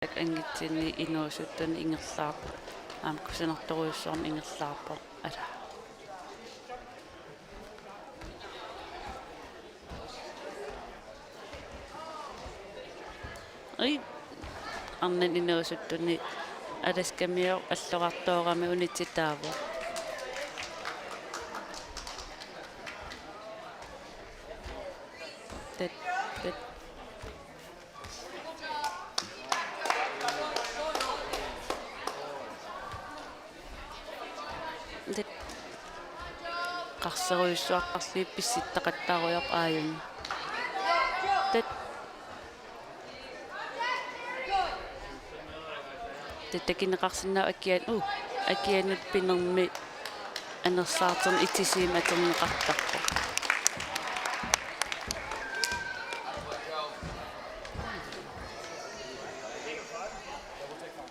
ангитсини инуусуттун ингерлаарпа кусинерторуйуссуарни ингерлаарпа ала ой арнан инуусуттуни аласкамио аллоқартоорами унитситаава тэт тэт qarseruissuaqqarlii pissittaqattaaruyoq aayuni tat tattakineqarsinnaa akianut pinermi anersaartern itisiim aterneqartarpo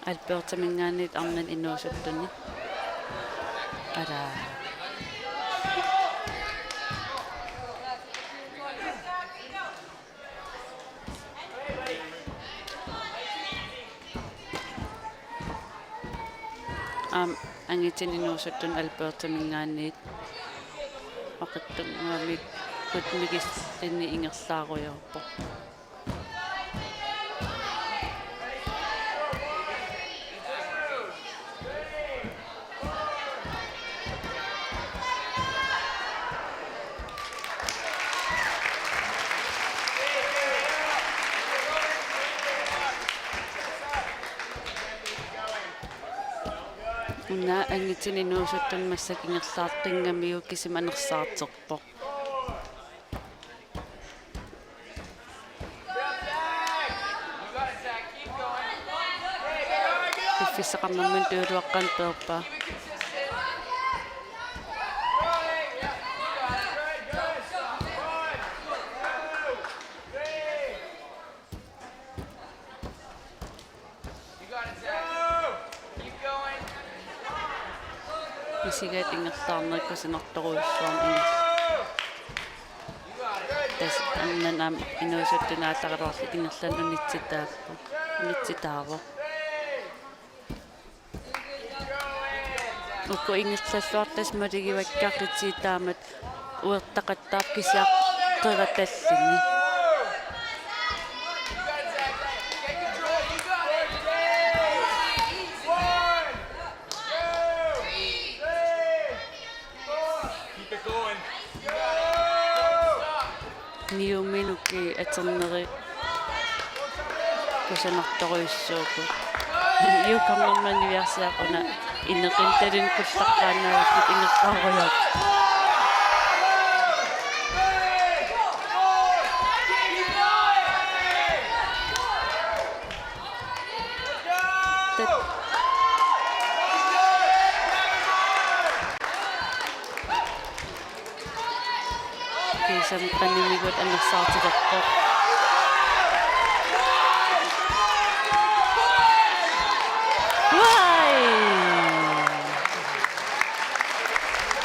alpeertamingaanit arnan inuusuttunni ala angitin inuusuttun alpeertamingaanit oqittungaamik kutmigissini ingerlaaruyorpo una angitin inuusuttun massak ingerlaartinngamiu kisimanersaarterpo iffissaqarnarmun tuuluaqqan peerpa isigaat ingerlaarnerkusinertoruissuarni tas annan inuusuttunaallaqaruarli ingerlan unitsitaavo ukku ingerlalluartas maligivakkaarlitsitaamat uertaqattaap kisiaqqeratallini niuminuki aterneri kusanertoruissuuku iukammermaniviarsiaquna inneqintalun kullaqqaannaavut ingeqqaaruyoq kisam qannimigut annersaartilerpoq wai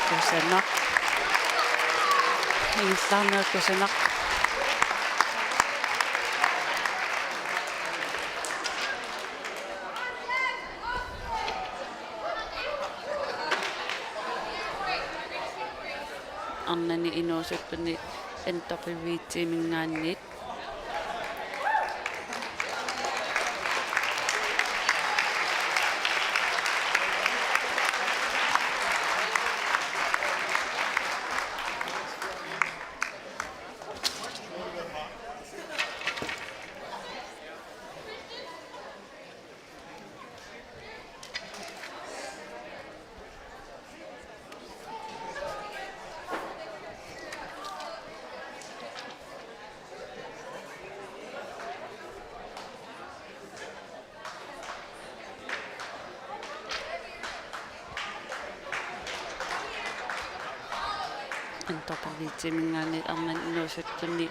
kusanak ingerlaarner kusanak arnani inuusuttunni antaqiviitsimingaannit antaqiviitsimingaannit arnan inuusuttunni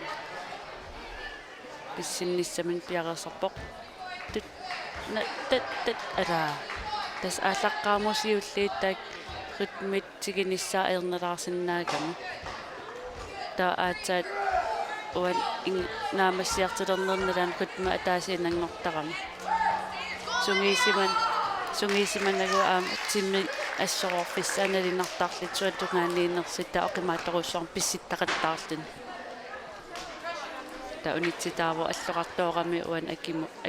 pissinnissamin piareserpoq tat ala tas ааllaqqaamusiulliittaak ritmit siginissaa ernalaarsinnaagamu taa aatsaat uan naamassiartilernernalaan ritma ataasiinangortarama sungisiman nagu timmi assoroorfissaanalinartarlit suatungaaniinnersita oqimaattoruussuarn pissittaqattaarluni ta unitsitaavo аллоқартоорами уан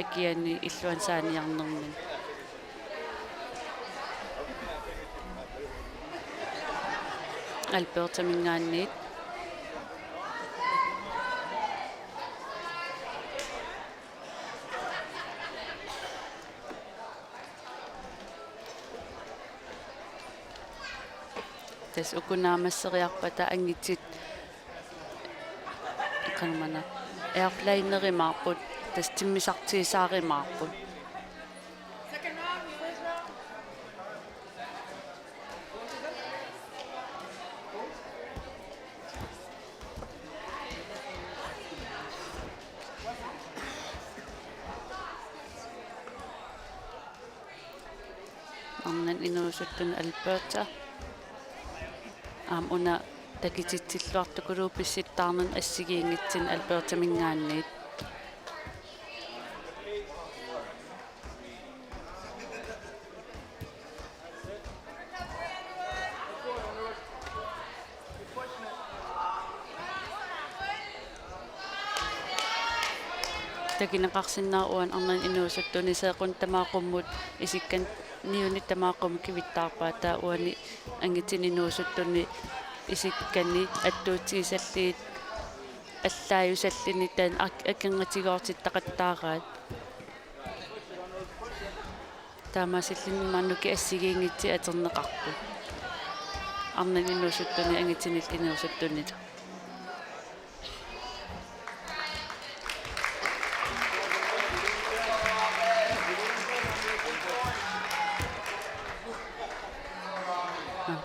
акиани иллуан сааниарнермин албертамингаанниит тас укунаамассериарпата ангитсит канмана airplane-erimаарput tas timmisartiisaarimаарput arnan inuusuttun Alberta una takititsilluartukulu pissittaarnan assigiingitsin Alberta-mingaanniit takinaqarsinnaaruan arnan inuusuttuni seequn tamaaqammut isikkan niuni tamaaqamu kivittaarpaa taa uani angitsin inuusuttuni isikkani attuutsiisalliit аллааюсаллини таан аккингатигоортиттақаттаараат таамасиллинмааннуки ассигиингитси атернеқарпу арнан инуусуттуни ангитсинил инуусуттунила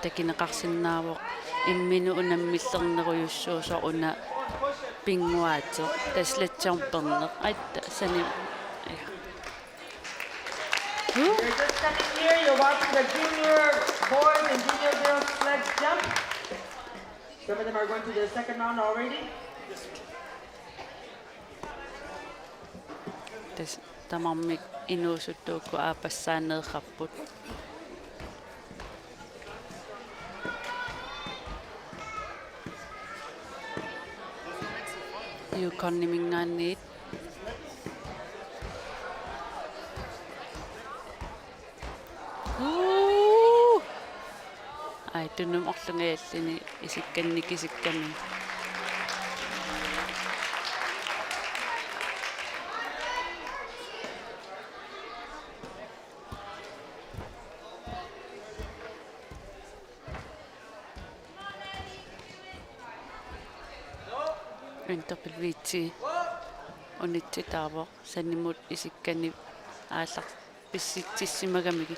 такинеқарсинаавоқ иммину унаммиллернеруйуссуусо уна пингуаато таслатсарпернеқ атта сани You're just standing here, you're watching the junior boys and junior girls sledge jump. Some of them are going to the second round already. тас тамармик инуусуттуукку аапассаанеэқарпут юконнимингаанниит ай туннум орлунгааллини исикканникисикками интерпелвити онитситаavo саннимут исиккани ааллар писситсимагамиги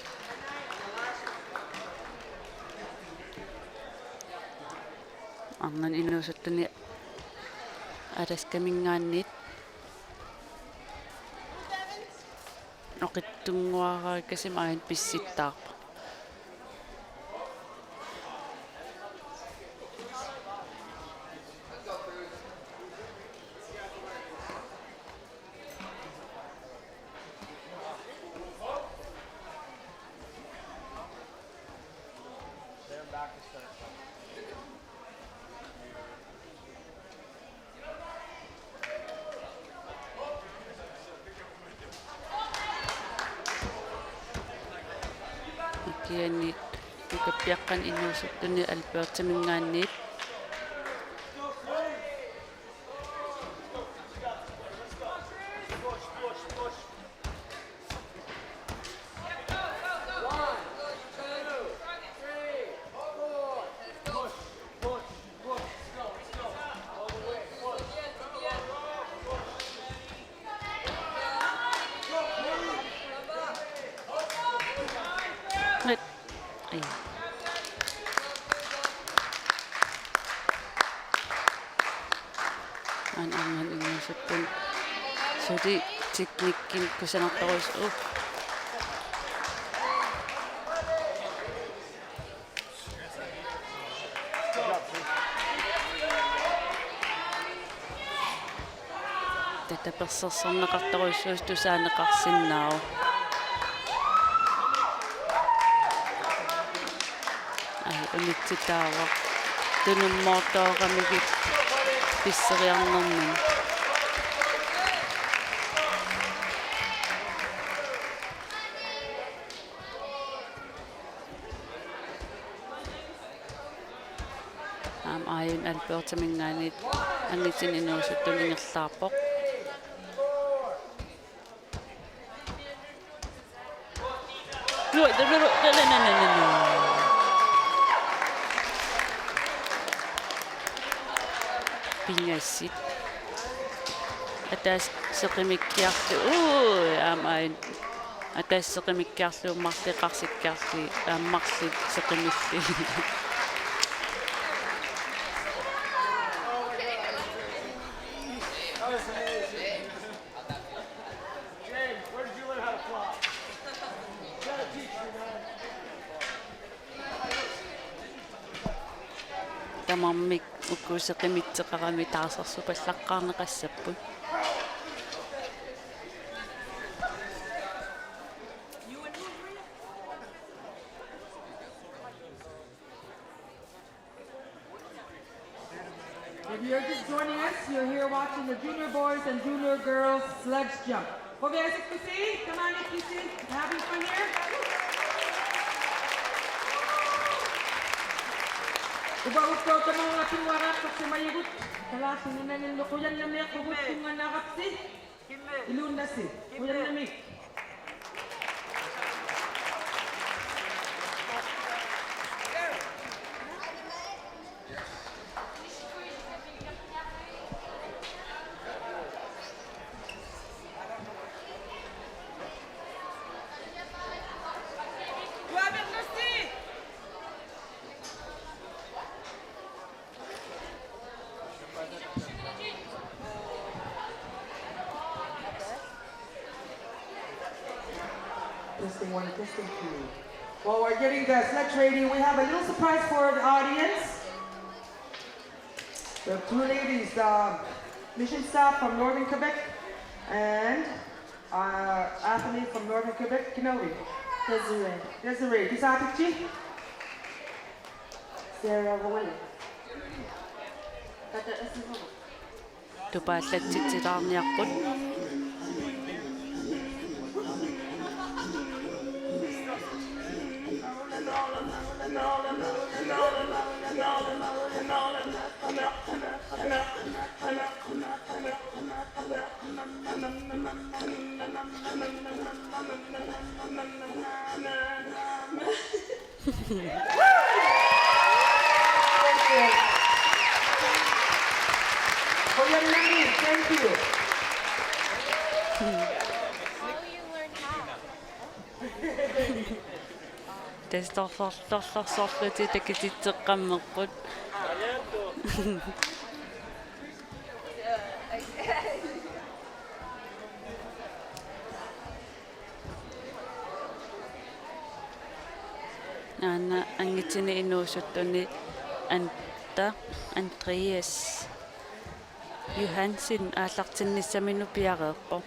арнан инуусуттуни аласкамингаанниит оқиттунгуараагасим аан писситтаарпа kiani tukappiaqqan innuusuttuni Alberta-mingaanniit angan innuusuttun suli teknikkin kusanartorus tatapersersorneqartoruissuus tusaaneqarsinnaaru unitsitaawa tunummoortooqamigit pisseriarnermun ajun alpeortamingaanit angitin inuusuttun ingerlaarpoq pingassit ataas seqimikkiarlu ajun ataas seqimikkiarluummarliqarsikkiarli aammarlit seqimilli tamammik ukkuuseqimitseqarami taasarsu pallaqqaarneqassapпут If you're just joining us, you're here watching the junior boys and junior girls sledge jump. Hope you guys can see. Come on, if you see. Having fun here? Uba-ubaw ka mga ating warap kasi mayagot. Kalasin na nilo. Kuyan na may kubot kung nga nakapsi. Ilunda si. Kuyan na may. Testing one, testing two. While we're getting the sledge ready, we have a little surprise for the audience. We have two ladies, the mission staff from Northern Quebec and athlete from Northern Quebec, Kinobi. Desiree. Desiree. Kisatichi? Sarah Wawale. tupaallatsitsitaarniarput Thank you. тестарларларларсорлути такититсеққаммерпут наана ангитсини инуусуттуни анта Andreas Johansen ааллартинниссамину пиареерпо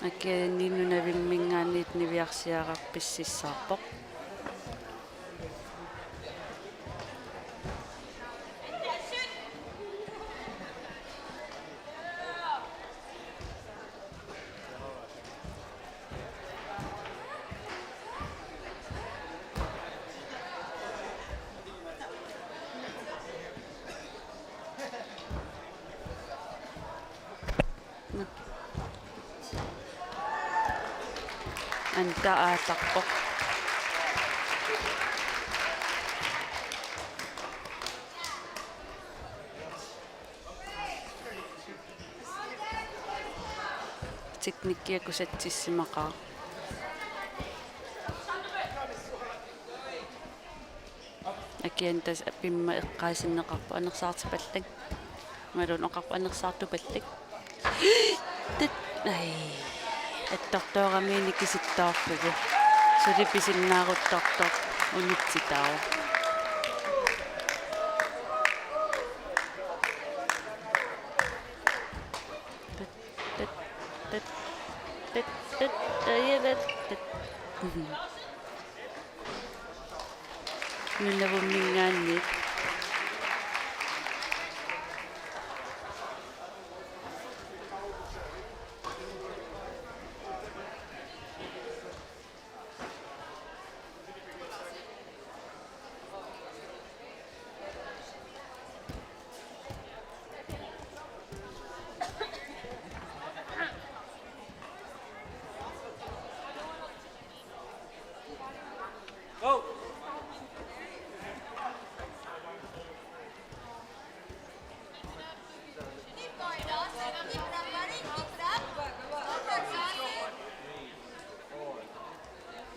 аккианиннунавиммингаанниит нивиарсиарарписсиссаарпоқ анта аатарпоқ teknikkiakusatсиссимақаа акиантас пимма эққаасиннеқарпу анерсаартипаллак малун оқарпу анерсаартупаллак тат ай аттартоорамиини киситтаарпугу сулиписиннааруттартор унитситаа Nunavummingaanni.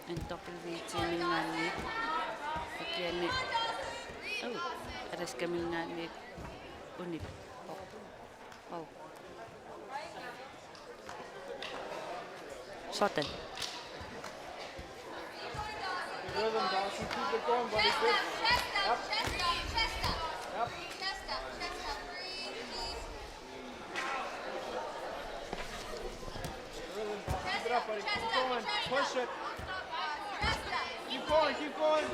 Entokilviitimingaanni. Akianni. Oh, araskamingaanni unip. Oh. Soten. Rhythm, Dawson. Keep it going, buddy. Good. Rhythm, Dawson. Keep it up, buddy. Keep going. Push it. Keep going. Keep going. All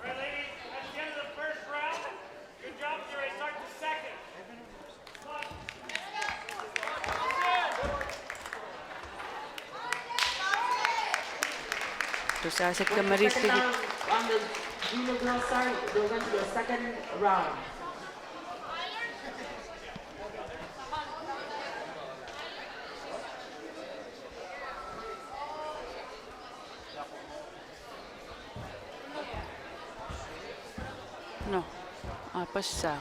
right, ladies, that's the end of the first round. Good job, Jerry. Start the second. Tusasik ka Second maristig. round on the junior girls side, they're going to the second round. No. Passa.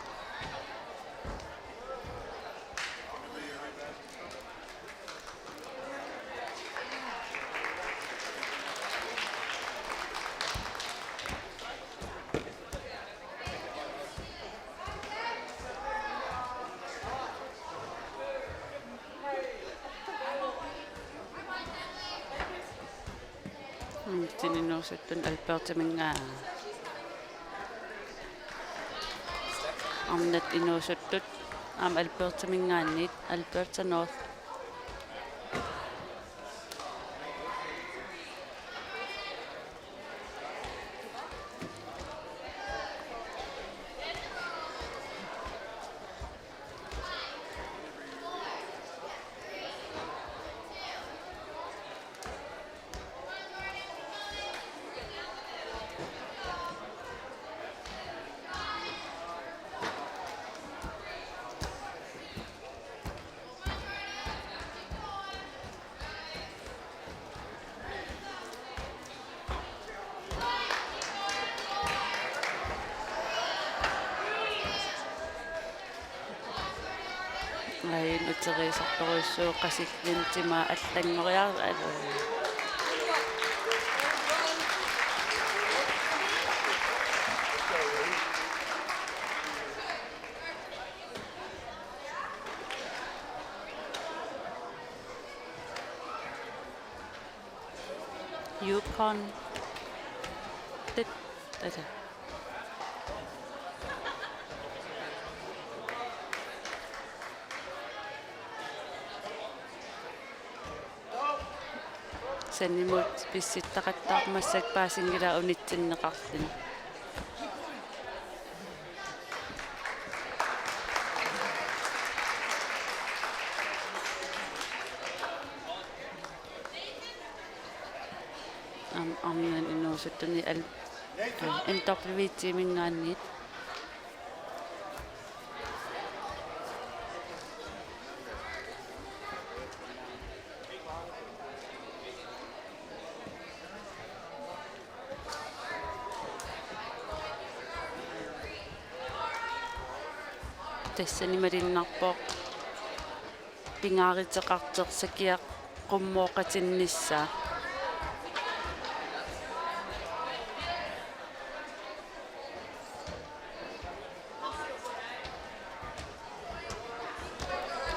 Tininuusuttun Albertaminga. Amnat inuusuttut Albertamingaannit Alberta North. Ngayon uteriisartoruissuu qasillintima allangoriar Yukon tit tata sanimut pissittaqattaarmassak paasingila unitsinneqarlin amnan inuusuttuni entorliviitimingaannit тассани малиннарпоқ пингааритеқартерсакиақ қуммооқатиннissaa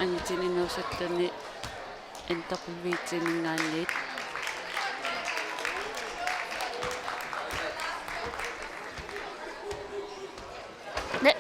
ангитининуусаттуни энтақулвиитсимингаанниит не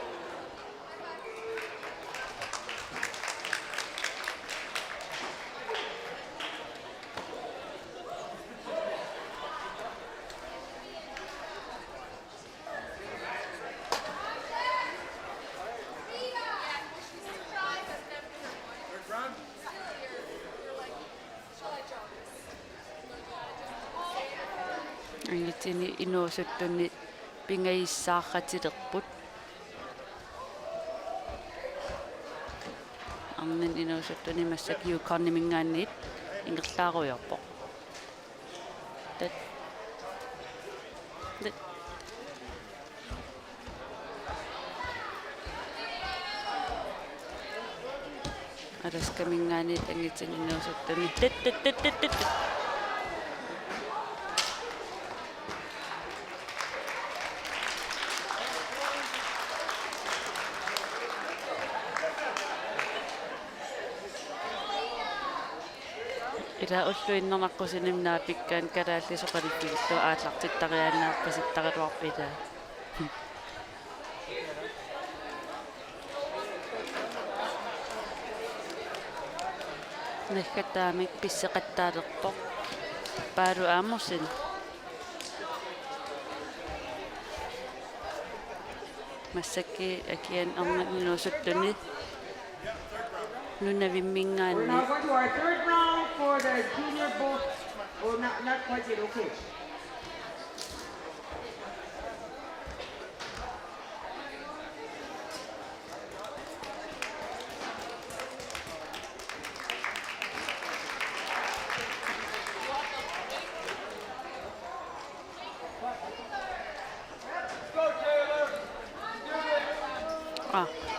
Angitini inuusuttuni pingaissaarratilerput arnin inuusuttuni massakiukarnimingaanniit ingerlaaruyorpoq tat tat araskamingaanniit angitin inuusuttuni tat ila ulluinnernaqqusiniminaapikkaan kalaallisoqalippigitu aallartittariannaarpasittariluarpita nakkattaamik pisseqattaalerpoq paalu aamusin massakki akian arninuusuttuni We're nunavimmingaanni now going to our third round for the junior boat. Oh, not quite yet. Okay.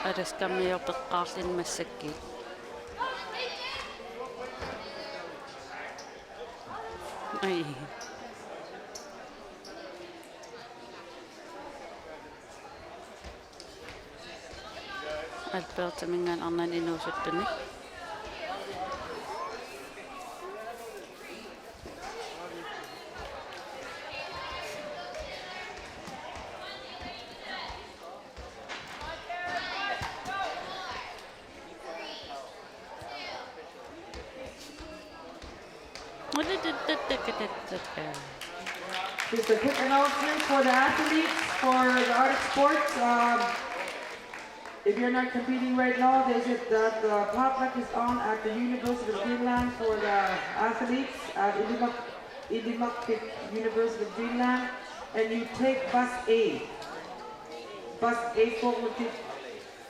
araskamiorpeqqaarlin massakki ai albertamingaan arnan inuusuttuni Just a quick announcement for the athletes for the Arctic sports. If you're not competing right now, they said that the potluck is on at the University of Greenland for the athletes at Ilimukpik University of Greenland, and you take bus A. Bus A forward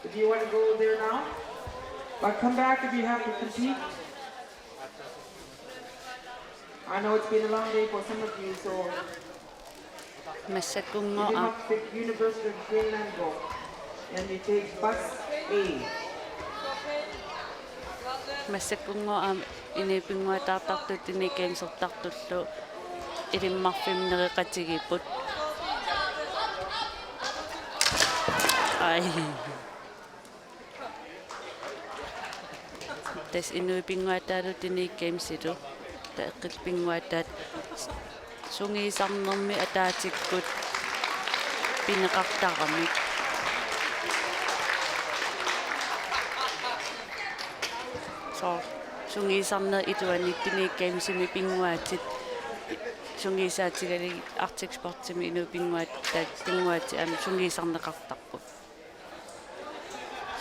if you want to go there now. But come back if you have to compete. I know it's been a long day for some of you, so massakkungoa Ilimukpik University of Greenland go. And you take bus A. массаккунгуа инипингуатаартартут иникенсертартуллу илиммарфимнериқатигиппут ай тас инуипингуатаалут иниккемсилу таэққилпингуатаат сунгиисарнерми атаатиккут пинеқартарамик so sungiisarner ituannikkiniikkaimsimi pinguaatit sungiisaatigali artiksportsimi inupinguat taat pinguati am sungiisarneqartarput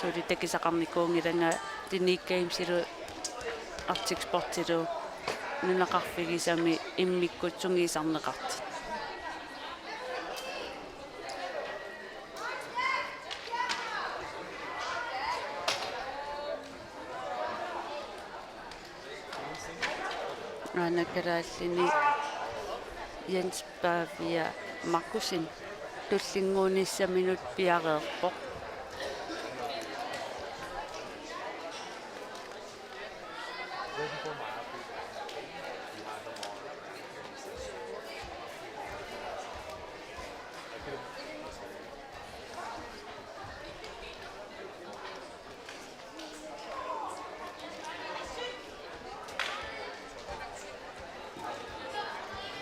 so litakisaqarnikuungilanga tiniikkaimsilu artiksportilu nunaqarfigisami immikkut sungiisarneqartit Anakaraallini Jens Pavia Markusin tullinguunissaminut piareerpoq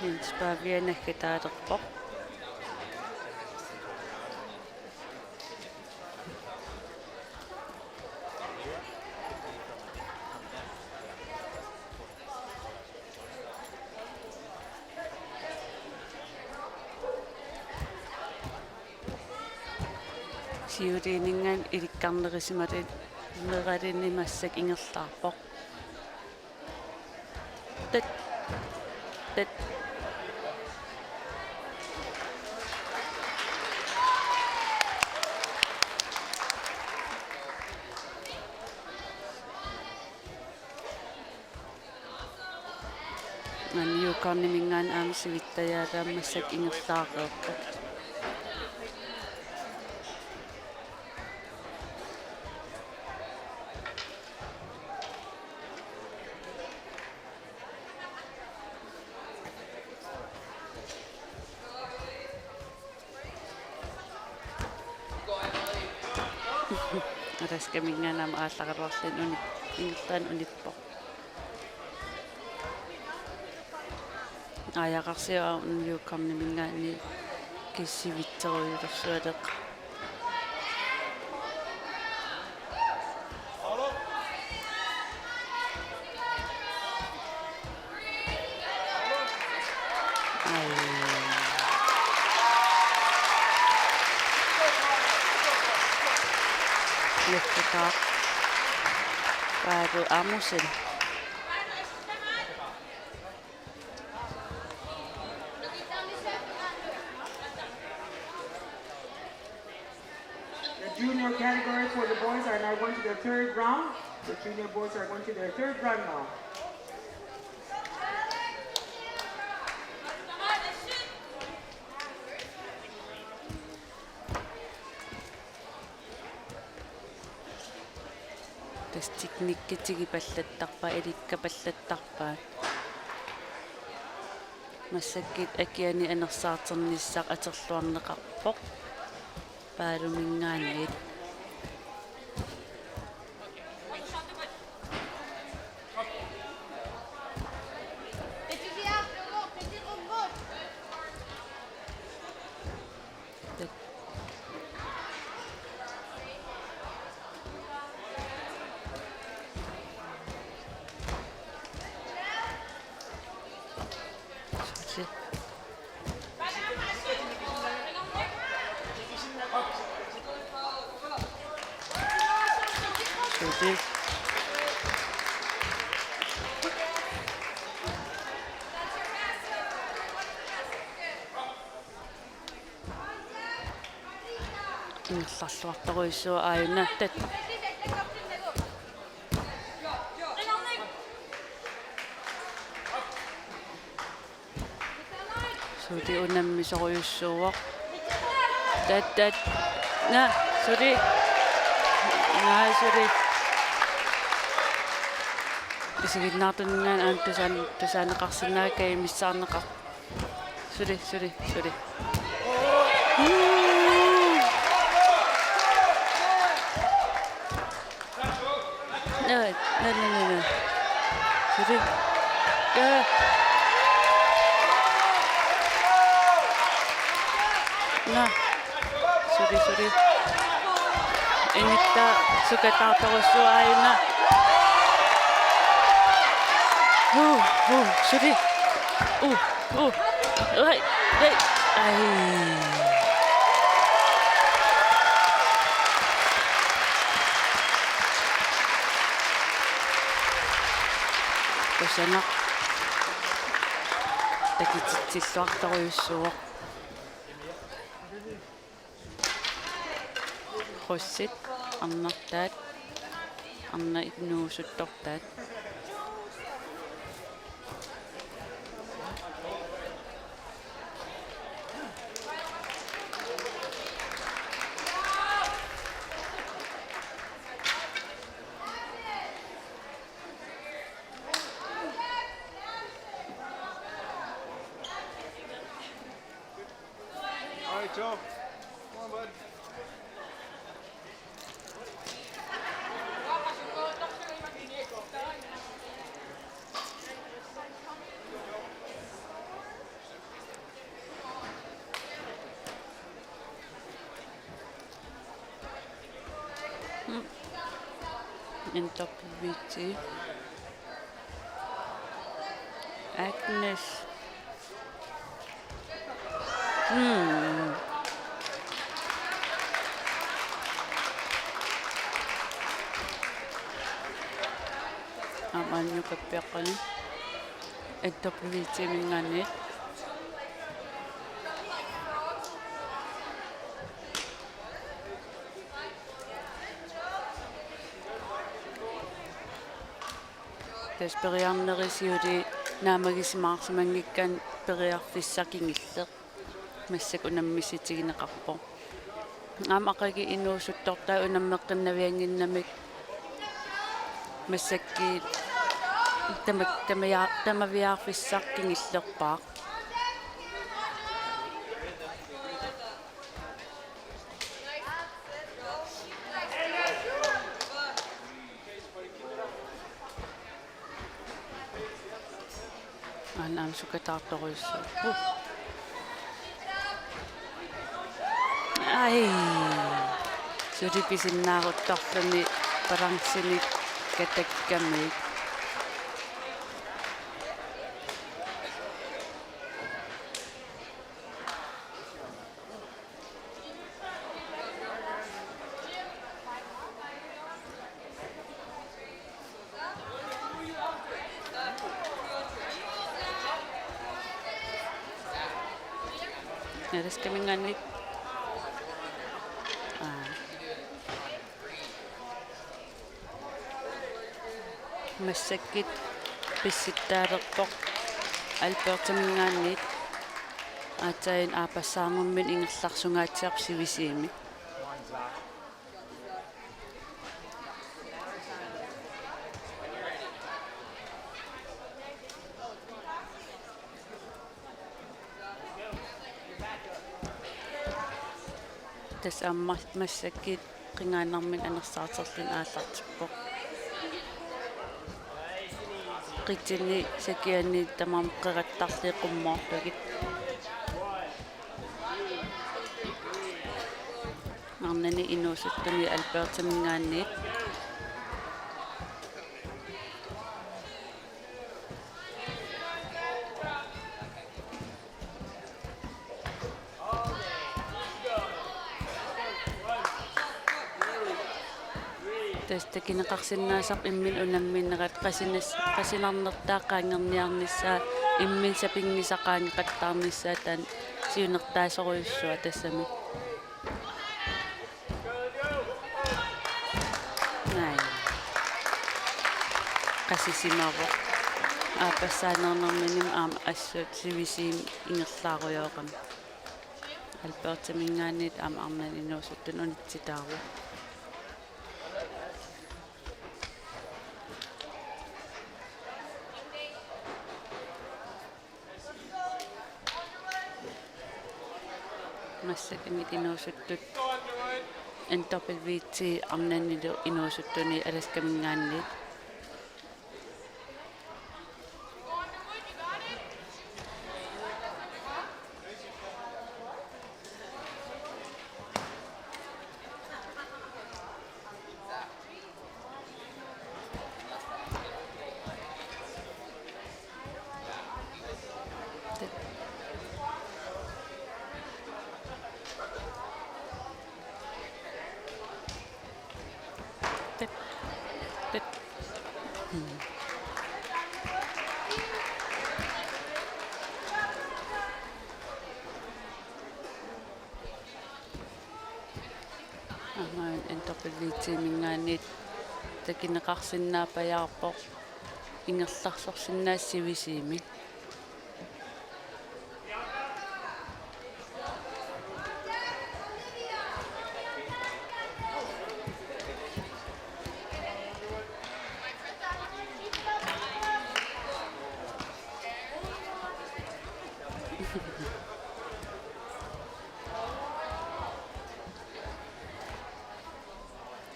Jens Pavia nakkataalerpoq siuriiningaan ilikkarnerisimalit Meqalini massak ingerlaarpoq. Tat tat Aniukarnimingaan aamisivittajaalaam massak ingerlaaqeerpoq. Araskamingaanaam aallaqarlorlin uni ingertaan unippoq. Ajaqarsiua uniukarnimingaani kissivitteruйулерсуалеq. Lekkataa. Päädy aamuisin. The junior category for the boys are now going to their third round. The junior boys are going to their third round now. Tas tiknikkitigi pallattarpa ilikka pallattarpaat. Massakkit akiani anersaarternissaq aterluarneqarpoq. Paalumingaanit. Susi. Ingerlarluartoruissua aayuna tat. Suti unammisoruyussuuvoq. Tat. Na, Suti. Na, Suti. Isiginnaartunningaan aan tusaaneqarsinnaakkai missaarneqar. Suti. No. Suti. Na. Suti. Initta sukataartorussua aayuna. Suti. Right. Ai. Kusana. Takitsitsilluartoruissuuq. Qussit arnartaat. Arna itnuusuttortaat. All right, Joe. Come on, bud. Interpretati. Agnes. Amanyo kapyakan. Ito pilitin minganit. Tes periarnerisiuri naamagismaarsimangikkan periarfissakingilleq massak unammissitiginaqqarpo aamaqagi inuusuttortaa unammeqqinnavianginnamik massakki tamaviarfissaqkingillerpaaq Anam sukataartoruissu. Ai. Suripisinnaaruttarluni parangsinik katakkamik. Eres kami nganit. Massakit pissittaarerpoq alpeertamingaannit aatain aapassaangummin ingerlarsungaatiaq sivisiimi tas amma massakit qingaanarmin anersaarterlin aallartippoq qitini sakiani tamam qerattarli qummoorlugit arnani inuusuttuni alpeertamingaannit tastakineqarsinnaasaq immin unamminerat qasinarnertaaqaangerniarnissaa immin sapingisaqaaniqattaarnissaa taan siunertaasoruissua tassami nai qasisimaroq aapassaanernerminim aama assuut sivisiim ingerlaaruyoqam alpeertamingaannit aama arnan inuusuttun unitsitaaru massakimit inuusuttut entorpilviitsi arnannilu inuusuttuni alaskamingaannit Angan entorpilviitsimingaannit takineqarsinnaapajaarpoq ingerlarsorsinnaassivisiimi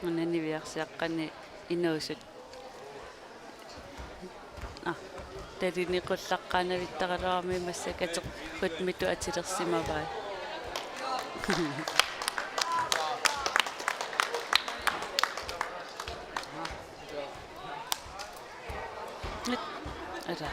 unaniviarsiaqqani inuusut taliniqullaqqaanavittaqaluarmi massakateq hutmitu atilersimavai ara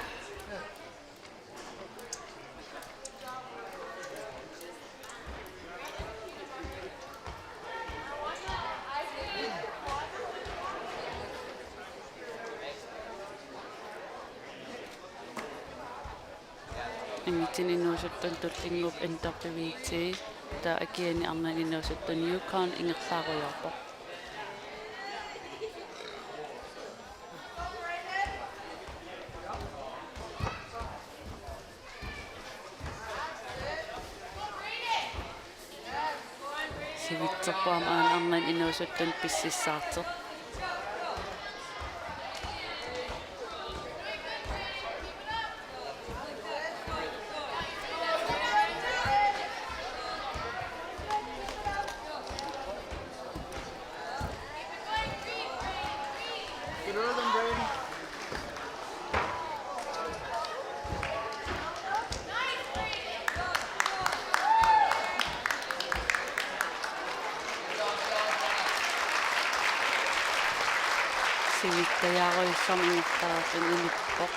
Angitsin inuusuttun tullingup NWT ta akiani arnan inuusuttun Yukon ingerlaarujorpoq. Sivitserpuam arnan inuusuttun pississaarteq. Good early, Brady. Sivittajaaquyussam ingertaartun inippoq.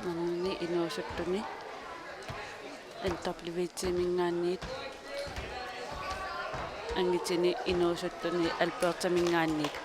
Manni inuusuttuni NWT mingaanniit angitini inuusuttuni Alberta mingaanniit.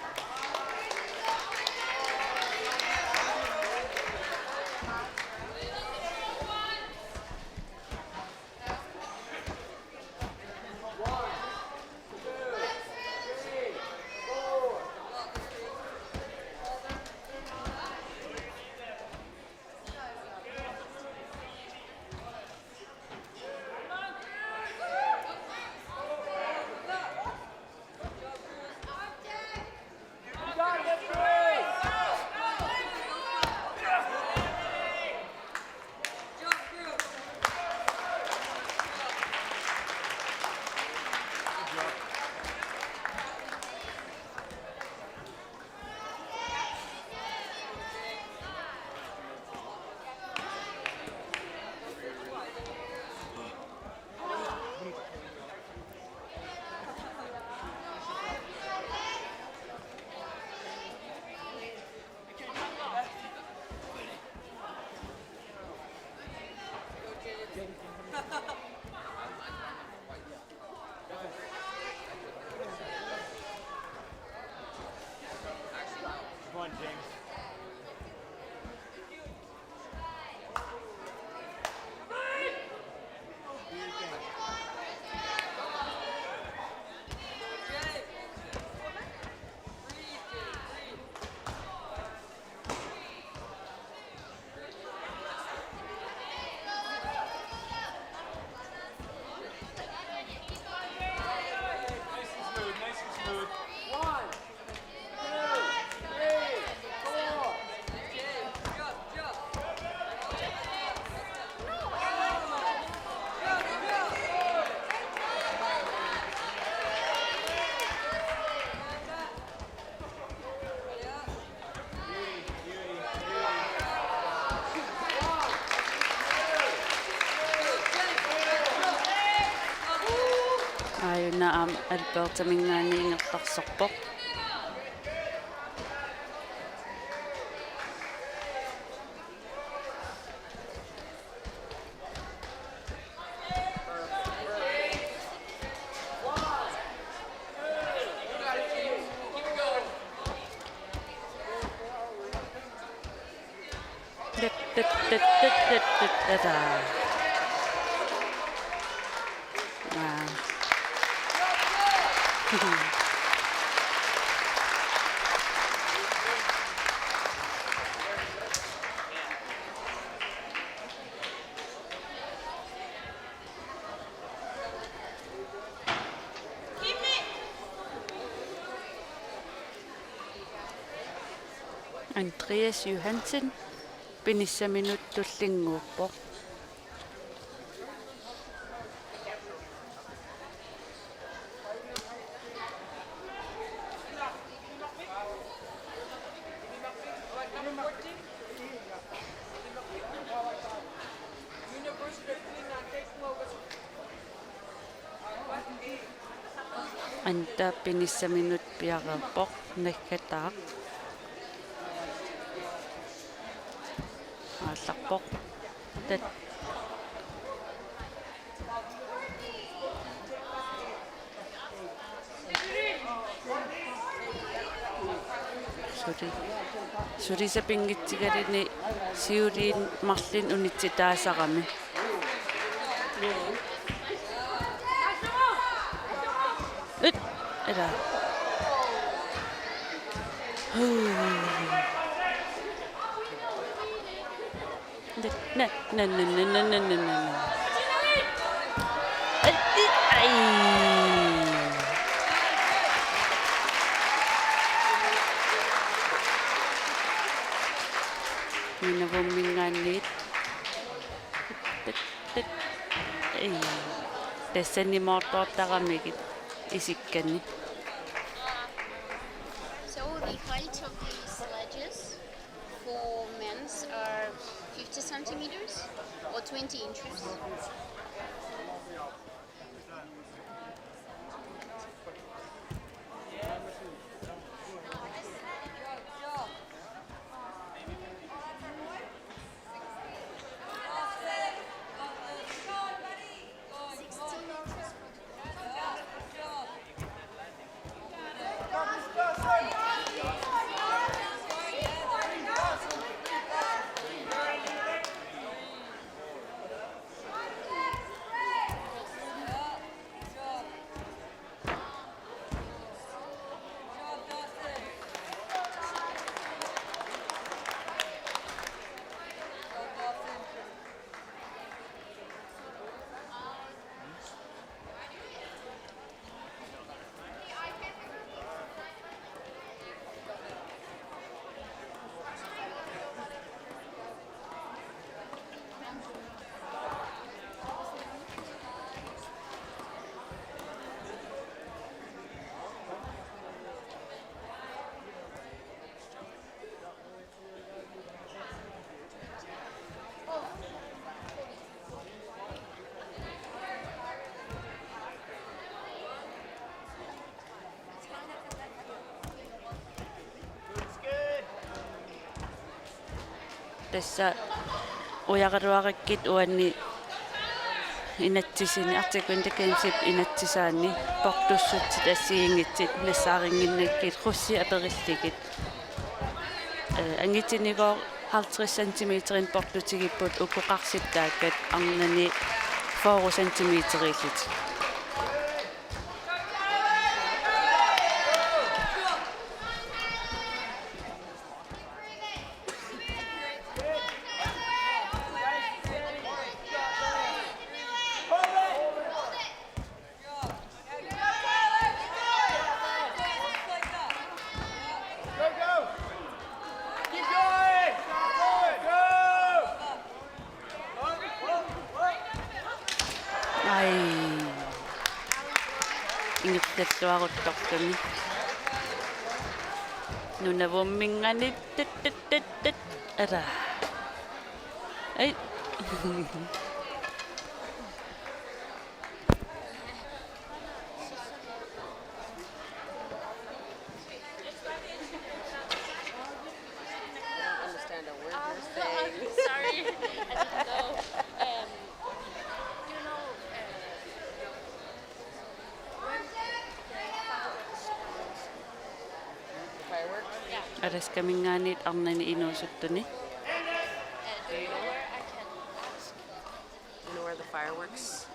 Come on, James. Do your thing. Nice and smooth. 1, 2, 3, 4. Ayuna Alberta mingaanni ingertarserpoq. Andreas Johansen pinissaminut tullinguuppoq. Anta pinissa minut piarapok nakkataa. Allapok. Tat Suri sa pingitsigarini siurin marlin unitsitaasarami. Era. Na. Ay. Minavuminganit. Ay. Tässä ni moottoottaramikin isikkani. So the height of these sledges for men's are 50 centimeters or 20 inches. Tässä ujaqaruaqakkit uanni inatsisini artikuintakensip inatsisaanni portussutsit assiingitsit nassaaringinnakkit qussi aperilligit angitinigo 50 cm portutigipput ukuqarsittaakkat arnani 4 cm-illit. Ai. Ingittattuaruttortuni. Nunavumminganit tat. Ara. Ai. Understand a word you're saying. Sorry, I didn't know. You know, fireworks? Yeah. Aras kaminganit arnani inusuttuni. Do you know where I can ask? You know where the fireworks?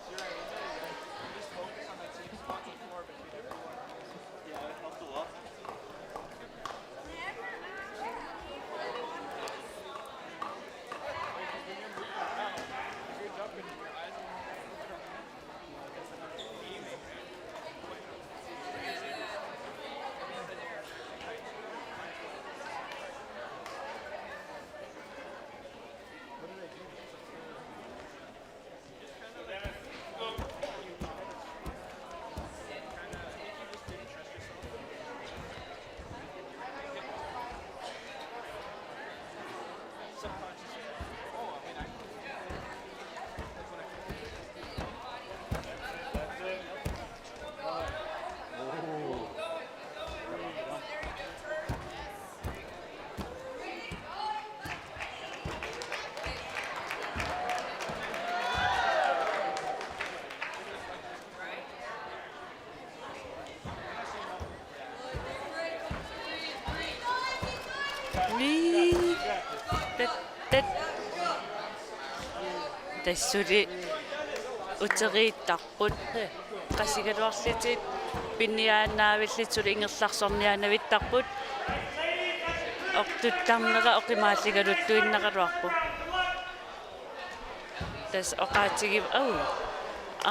тассули утерииттарпут qasigaluarlitit pinniaannaavillitsuli ingerlarsorniaanavittarput ortuttarnera oqimaallигалуттуиннақалуарпу тас оqaатигив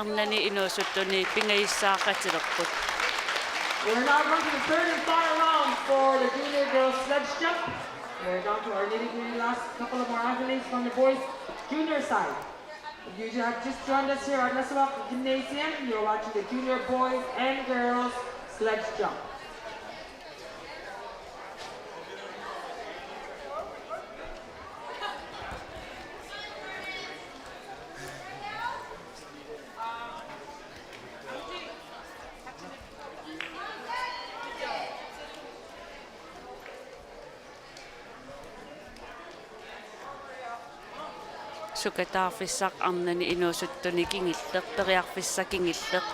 арнани инуусуттуни пингаиссаақатилерпут. We're now going to the third and final round for the junior girls sledge jump. We're down to our nitty-gritty last couple of more athletes from the boys junior side. You have just joined us here at Nasawak Gymnasium. You're watching the junior boys and girls sledge jump. Sukataarfissaq arnani inuusuttuni kingilleq periarfissa kingilleq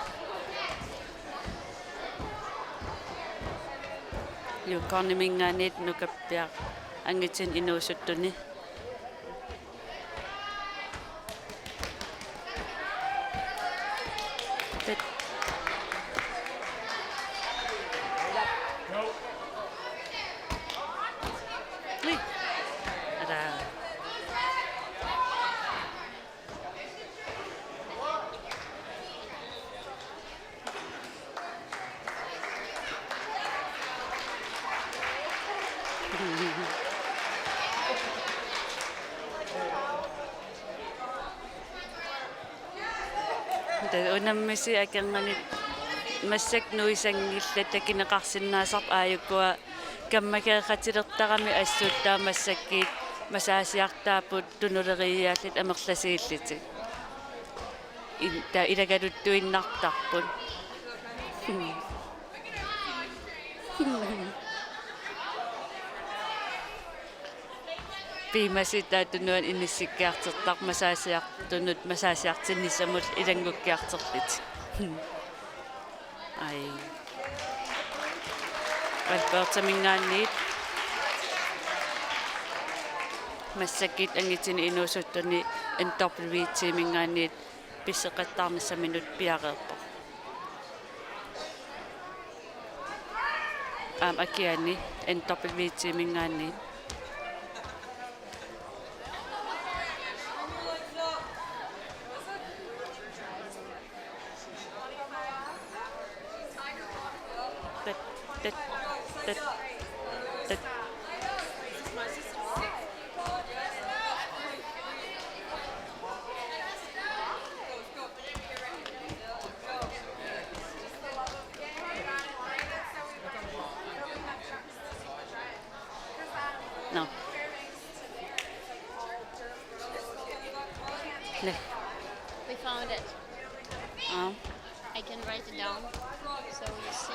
yukornimingaanit nukappiaq angitin inuusuttuni unammisi akanganit massak nuisangillat takineqarsinnaasaq aayukkua kammakeeqatilertarami assuuttaa massakkiit masaasiartaaput tunuleriiaallit amerlasiilliti ta ilagaluttuinnartarput piimasitaatunuan inissikkiartertaq masaasiartunut masaasiartinnissamul ilangukkiarterlit ai alpertamingaanniit massakkiit angitini inuusuttuni NWT-mingaanniit pisseqattarnissaminut piareerpo akiani NWT-mingaanniit No. We found it. I can write it down so you see.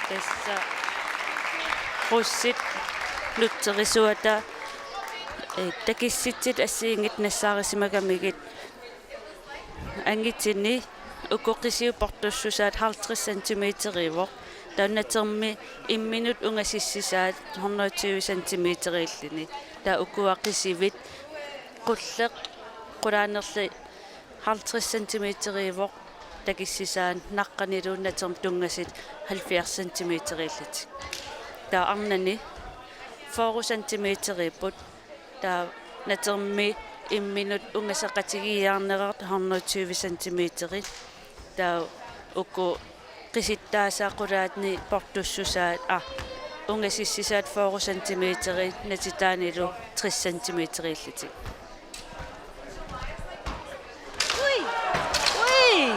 Tässä qussit nutserisuata takissitsit assiingit nassaarissimagamiggit angitsinni ukoqisiuportussusaat 50 cm taunnatermi imminut ungasissisaat 120 cm-illini taa ukuaqisivit qulleq qulaanerli 50 cm-ivoq takissisaan naqqaniluunnaterm tungasit 70 cm-illit taa arnani 4 cm-ipput taa natermi imminut ungasaqatigiarnerart 120 cm taa ukku qisittaasaaqulaatni portussusaat ungasissisaat 4 cm natitaanilu 30 cm-illiti ui ui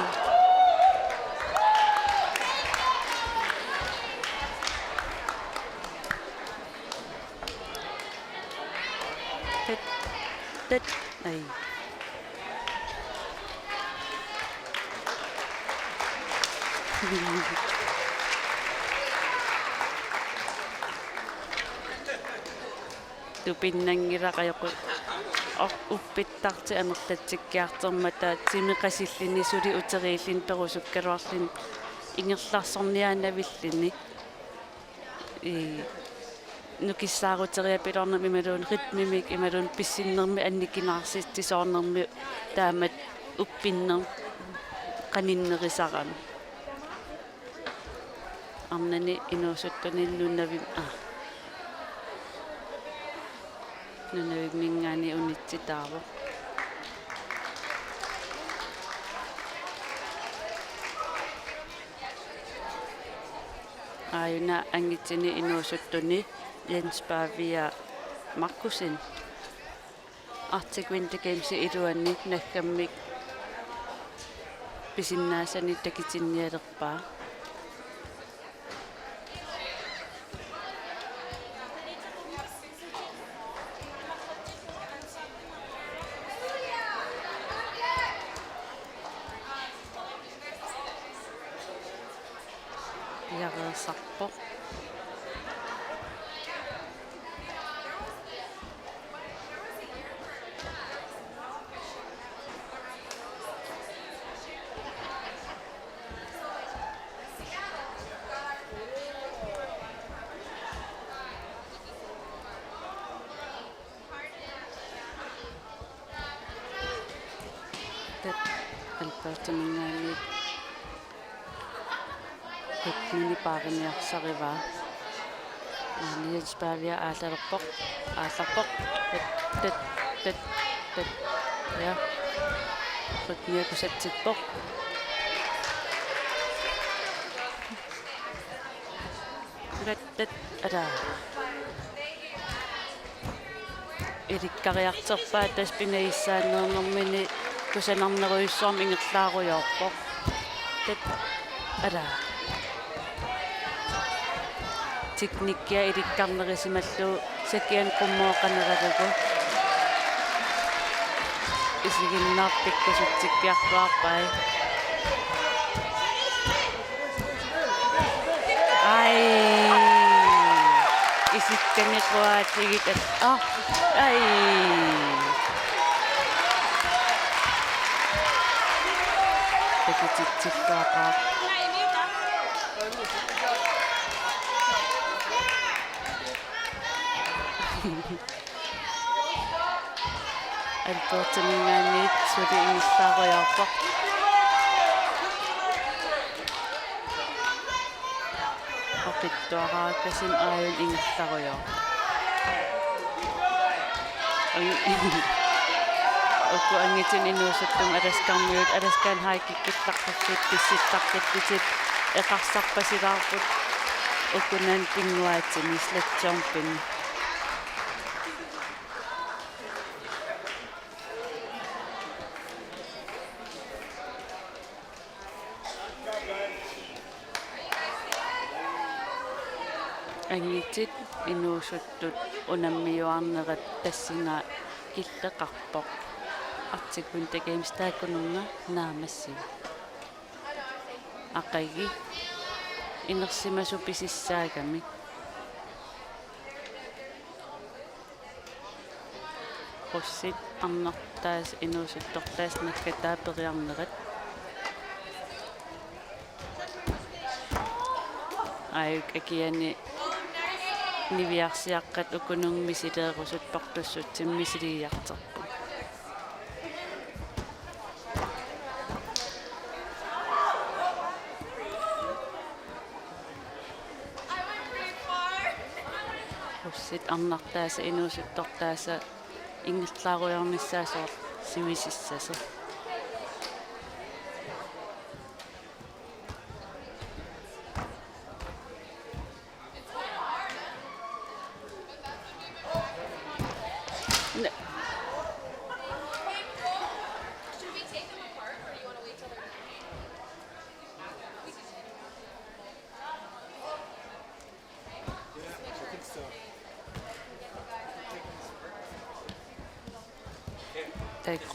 tet ai tupinnangiraqayoqu uppittarti anertatsikkiartermata timiqasillini suli uteriillin perusukkaluarlin ingerlarsorniaanavillini nukissaaruteriapilornermi imaluun ritmimik imaluun pissinnermi annikinaarsistisoornermi taamat uppinner qaninnerisarami arnani inuusuttunillunnavim nunavik mingaani unitsitaavo ayuna angitsini inuusuttuni Jens Pavia Markusin Arctic Winter Games iluanni nakkammik pisinnaasani takitinnialerpaa yarersarpoq alpertumingaani hetmini paariniarsarivaa Jens Pavia aallarpoq tet ja rutniakusatsikpoq tet ala ilikkariarterpaa taspinaissaannernermini kusanarneruissorm ingerlaarujoorpoq tet ala teknikkia ilikkarnerisimallu sakian qummooqaneralagu isiginnaarpikkusutsikkiartuarpai ai isikkaniquaatigit ai takititsilluaqaa alpertumingaaniit suli ingissaarujaarpoq oqittuaraakkasin aayun ingerlarujoor ukku angitin inuusuttum alaskarmiut alaskaan haikikkittaqqussut pissittartattisit eqarsarpasilaarput ukkunan pinguaatini slatsormpin angitit inuusuttut unammiuarnerat tassinga killeqarpoq Arctic Winter Games taakununga naamassi aqagi inersimasu pisissaagami qussit arnertaas inuusuttortaas nakkataa periarnerat ayuk akiani niviarsiaqqat ukunungmisileerusut portussutsimmisiliiarterpu qussit arnartaasa inuusuttortaasa ingерлaarujarnissaasor sivisissase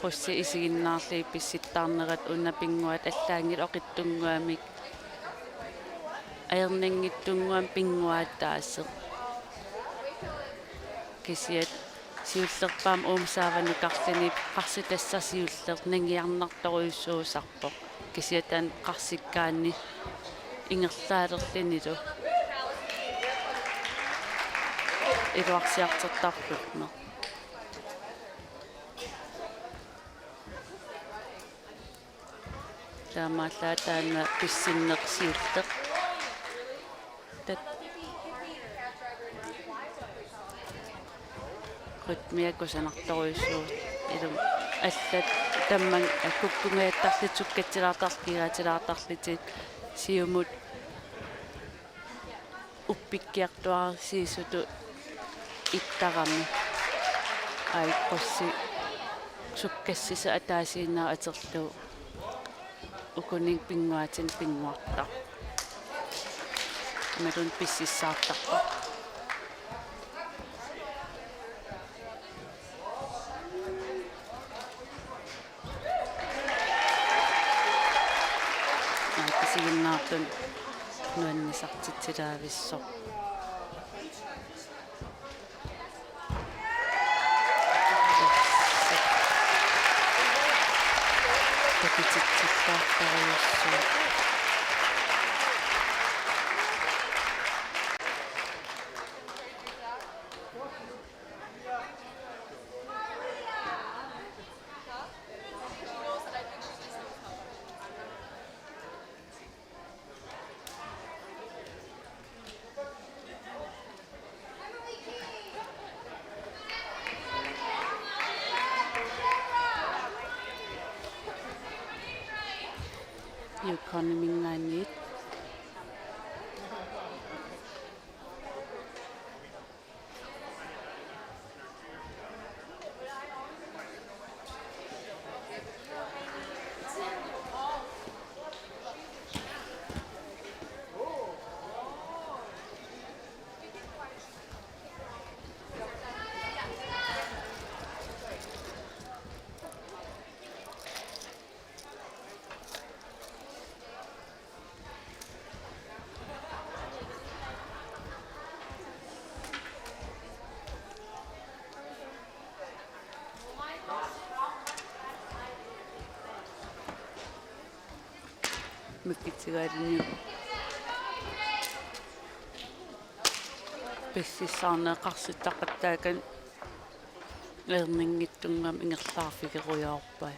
qussi isiginnaarli pissittaarnerat unnapinguat allaangil oqittunguamik aerningittunguam pinguaattaaseq kisiat siullerpaam uumsaavanukarlini qarsitassasiulleq nangiarnartoruissuusarpoq kisiatan qarsikkaanni ingerlaalerlinilu iluarsiartertarlutne таамааллаатаана писсиннерсиуллеқ тат ритмиаккусанарторуйссуут илум аллат тамман аккуккунгаяттарлитсуккатсилаартарлигатилаартарлитит сиумут уппиккиартуарсиисуту иттарами айққусси суккассиса атаасииннаа атерлуу ukuning pinguatin pinguarta merun pississaartarpa kisiginnaartun nuannisartitilaavissoq tapititsittaartariussuu Yukonnimingaanniit миккитсигaalинни писсисаарнеэқарситтақаттаакан ернингиттунгам ингерлаарфигеруйаорпай